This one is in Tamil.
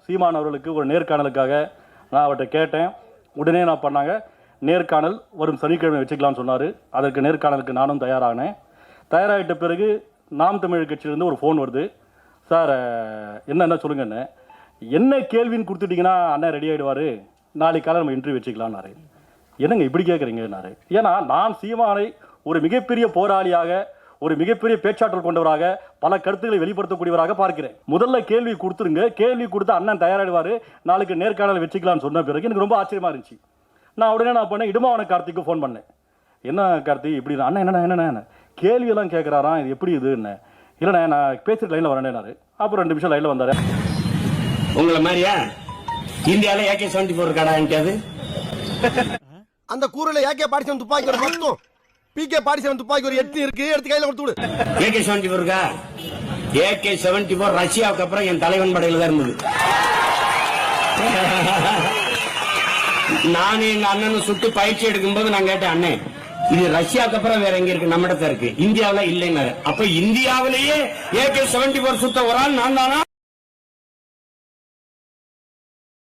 சீமான் அவர்களுக்கு ஒரு நேர்காணலுக்காக நான் அவர்கிட்ட கேட்டேன். உடனே நான் பண்ணாங்க, நேர்காணல் வரும் சனிக்கிழமை வச்சுக்கலாம்னு சொன்னார். அதற்கு நேர்காணலுக்கு நானும் தயாராகினேன். தயாராகிட்ட பிறகு நாம் தமிழ் கட்சியிலேருந்து ஒரு ஃபோன் வருது. சார் என்ன சொல்லுங்கன்னு. என்ன கேள்வின்னு கொடுத்துட்டிங்கன்னா அண்ணன் ரெடி ஆகிடுவார், நாளைக்கு காலை நம்ம இன்டர்வியூ வச்சுக்கலான்னாரு. என்னங்க இப்படி கேட்குறீங்கன்னாரு. ஏன்னா நான் சீமானை ஒரு மிகப்பெரிய போராளியாக, ஒரு மிகப்பெரிய பேச்சாற்றல் கொண்டவராக, பல கருத்துக்களை வெளிப்படுத்தக்கூடியவராக பார்க்கிறேன். முதல்ல கேள்வி கொடுத்துருங்க, கேள்வி கொடுத்து அண்ணன் தயாராகிடுவார், நாளைக்கு நேர்காணல் வச்சுக்கலாம்னு சொன்ன பிறகு எனக்கு ரொம்ப ஆச்சரியமாக இருந்துச்சு. நான் உடனே நான் பண்ணேன், இடுமாவன கார்த்திக்கு ஃபோன் பண்ணேன். என்ன கார்த்தி இப்படி அண்ணன் என்னென்ன கேள்வியெல்லாம் கேட்குறாராம், இது எப்படி இதுன்னு. இல்லைண்ணே நான் பேசிட்டு லைனில் வரேன்னாரு. அப்புறம் 2 நிமிஷம் லைனில் வந்தார். உங்களை மாதிரியா இந்தியாவில் AK-74 இருக்காடாது? அந்த கூரையில AK-47 துப்பாக்கி ஒரு 10, PK-47 துப்பாக்கி ஒரு 8 இருக்கு, எடுத்து கையில கொடுத்து விடு. AK-74 இருக்கா? AK-74 ரஷ்யாவுக்கு அப்புறம் என் தலைவன் படையில தான் இருந்தது. நானும் எங்க அண்ணனும் சுட்டு பயிற்சி எடுக்கும் போது நான் கேட்டேன், அண்ணே இது ரஷ்யாவுக்கு அப்புறம் வேற எங்க இருக்கு? நம்மிடத்த இருக்கு, இந்தியாவில இல்லைன்னாரு. அப்ப இந்தியாவிலேயே AK-74 சுத்த ஒரு ஆள் நான் தானா?